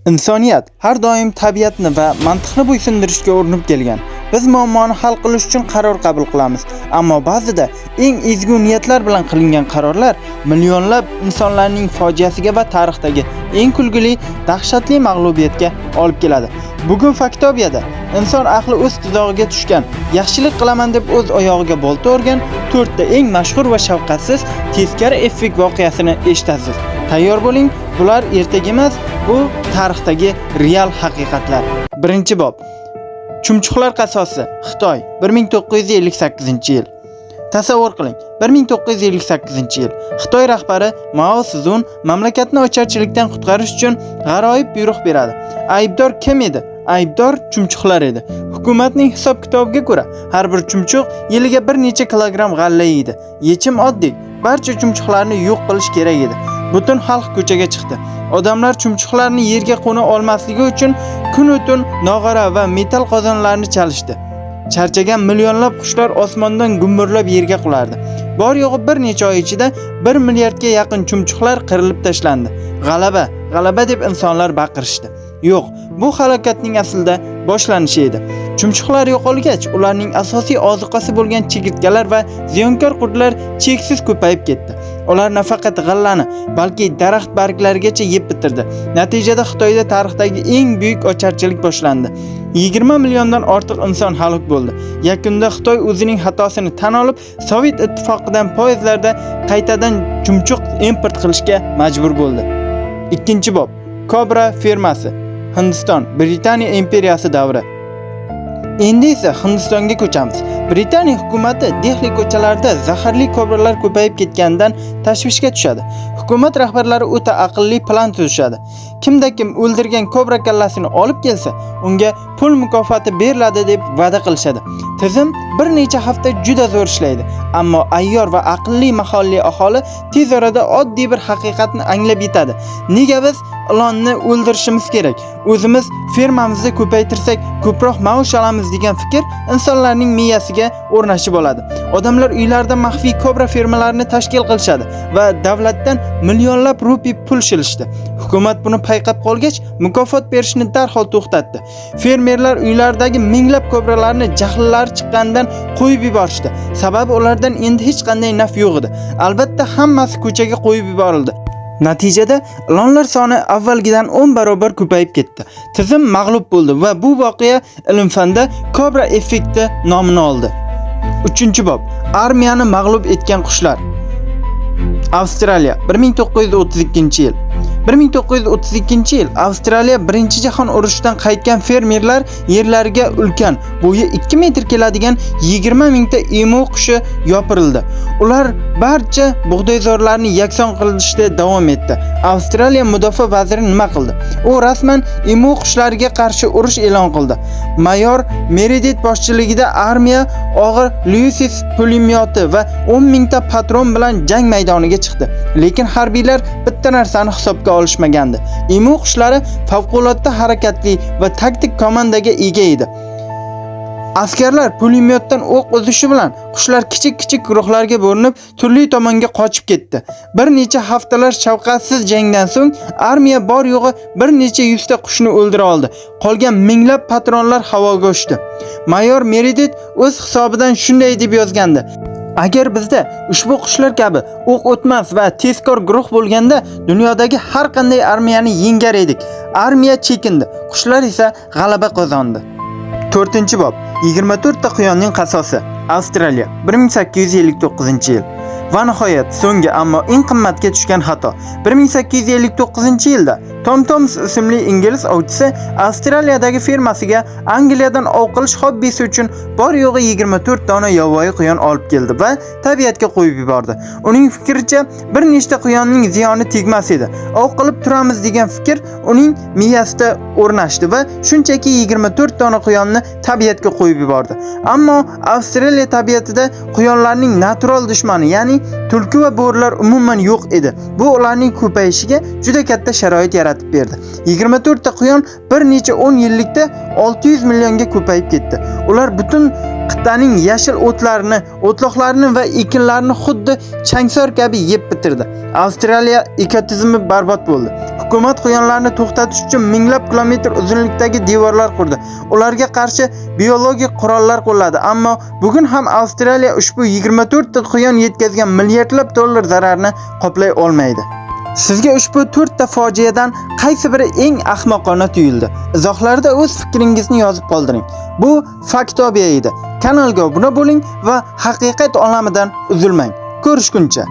Insoniyat har doim tabiatni va mantiqni bo'ysundirishga urinib kelgan. Biz muammoni hal qilish uchun qaror qabul qilamiz, ammo ba'zida eng ezgu niyatlar bilan qilingan qarorlar millionlab insonlarning fojiasiga va tarixdagi eng kulgili, dahshatli mag'lubiyatga olib keladi. Bugun Faktobiyada inson aqli o'z tuzog'iga tushgan, yaxshilik qilaman deb o'z oyog'iga bolta urgan 4 ta eng mashhur va shafqatsiz teskari effekt voqeasini eshitasiz. Tayyor bo'ling, bular ertaga emas, bu tarixdagi real haqiqatlar. Birinchi bob. Chumchuqlar qasosi, Xitoy, 1958-yil. Tasavvur qiling, 1958-yil. Xitoy rahbari Mao Zedong mamlakatni ocharchilikdan qutqarish uchun g'aroyib buyruq beradi. Aybdor kim edi? Aybdor chumchuqlar edi. Hukumatning hisob-kitobiga ko'ra, har bir chumchuq yiliga bir necha kilogramm g'alla yeydi. Yechim oddiy, barcha chumchuqlarni yo'q qilish kerak edi. Butun xalq ko'chaga chiqdi. Odamlar chumchuqlarni yerga qo'na olmasligi uchun kun-o'tun nog'ora va metal qozonlarni chalishdi. Charchagan millionlab qushlar osmondan gumburlab yerga qulardi. Bor yo'g'i bir necha oy ichida 1 milliardga yaqin chumchuqlar qirilib tashlandi. G'alaba, g'alaba deb insonlar baqirishdi. Yo'q, bu halokatning aslida boshlanishi edi. Chumchuqlar yo'qolgach, ularning asosiy ozuqasi bo'lgan chigirtkalar va ziyonkor qurtlar cheksiz ko'payib ketdi. Ular nafaqat g'allani, balki daraxt barglarigacha yeb bitirdi. Natijada Xitoyda tarixdagi eng buyuk ocharchilik boshlandi. 20 milliondan ortiq inson halok bo'ldi. Yakunda Xitoy o'zining xatosini tan olib, Sovet ittifoqidan poyezdlarda qaytadan chumchuq import qilishga majbur bo'ldi. Ikkinchi bob. Kobra fermasi. Hindiston, Britaniya imperiyasi davri. Endi esa Hindistonga ko'chamiz. Britaniya hukumati Dehli ko'chalarida zaharli kobralar ko'payib ketganidan tashvishga tushadi. Hukumat rahbarlari o'ta aqlli plan tuzishadi. Kimda kim o'ldirgan kobra kallasini olib kelsa, unga pul mukofoti beriladi deb va'da qilishadi. Tizim bir necha hafta juda zo'r ishlaydi, ammo ayyor va aqlli mahalliy aholi tez orada oddiy bir haqiqatni anglab yetadi. Nega biz ilonni o'ldirishimiz kerak? O'zimiz fermamizni ko'paytirsak, ko'proq maosh olamiz degan fikr insonlarning miyasiga o'rnashib oladi. Odamlar uylarida maxfiy kobra fermalarini tashkil qilishadi va davlatdan millionlab rupiy pul shilishdi. Hukumat buni payqab qolgach, mukofot berishni darhol to'xtatdi. Fermerlar uylaridagi minglab kobralarni jahllari chiqqanidan qo'yib yuborishdi. Sababi ulardan endi hech qanday naf yo'q edi. Albatta, hammasi ko'chaga qo'yib yuborildi. Natijada ilonlar soni avvalgidan 10 barobar ko'payib ketdi. Tizim mag'lub bo'ldi va bu voqea ilm-fanda kobra effekti nomini oldi. 3-bob. Armiyani mag'lub etgan qushlar. Avstraliya, 1932-yil. 1932-yil Avstraliya Birinchi jahon urushidan qaytgan fermerlar yerlariga ulkan, bo'yi 2 metr keladigan 20 mingta emu qushi yopirildi. Ular barcha bug'doyzorlarni yakson qilishda davom etdi. Avstraliya mudofaa vaziri nima qildi? U rasman emu qushlariga qarshi urush e'lon qildi. Mayor Meredith boshchiligida armiya og'ir Lewis pulemyoti va 10 mingta patron bilan jang maydoniga chiqdi. Lekin harbiylar bitta narsani hisobga olishmagandi. Emu qushlari favqulodda harakatli va taktik komandaga ega edi. Askarlar pulemyotdan o'q uzishi bilan qushlar kichik guruhlarga bo'linib, turli tomonga qochib ketdi. Bir necha haftalar shafqatsiz jangdan so'ng armiya bor yo'g'i bir necha yuzta qushni o'ldira oldi. Qolgan minglab patronlar havoga uchdi. Mayor Meredith o'z hisobidan shunday deb yozgandi: Agar bizda ushbu qushlar kabi o'q o'tmas va tezkor guruh bo'lganda, dunyodagi har qanday armiyani yengar edik. Armiya chekindi, qushlar esa g'alaba qozondi. 4-bob. 24 ta quyonning qasosi. Avstraliya, 1859-yil. Va nihoyat, so'nggi ammo eng qimmatga tushgan xato. 1859-yilda Tom Thomas ismli ingliz ovchisi Avstraliyadagi fermasiga Angliyadan ov qilish hobbisi uchun bor yo'g'i 24 dona yovvoyi quyon olib keldi va tabiatga qo'yib yubordi. Uning fikricha, bir nechta quyonning ziyoni tegmas edi. Ov qilib turamiz degan fikr uning miyasida o'rnashdi va shunchaki 24 dona quyonni tabiatga qo'yib yubordi. Ammo Avstraliya tabiatida quyonlarning natural dushmani, ya'ni tulki va bo'rilar umuman yo'q edi. Bu ularning ko'payishiga juda katta sharoit yaratib berdi. 24 ta quyon bir necha 10 yillikda 600 millionga ko'payib ketdi. Ular butun qit'aning yashil o'tlarini, o'tloqlarini va ekinlarni xuddi changsor kabi yeb bitirdi. Avstraliya ekotizmi barbod bo'ldi. hukumat quyonlarni to'xtatish uchun minglab kilometr uzunlikdagi devorlar qurdi. Ularga qarshi biologik qurollar qo'lladi, ammo bugun ham Avstraliya ushbu 24 ta quyon yetkazgan milliardlab dollar zararni qoplay olmaydi. Sizga ushbu 4 ta fojiadan qaysi biri eng ahmoqona tuyuldi? Izohlarda o'z fikringizni yozib qoldiring. Bu Faktobiya edi. Kanalga obuna bo'ling va haqiqat olamidan uzilmang. Ko'rishguncha.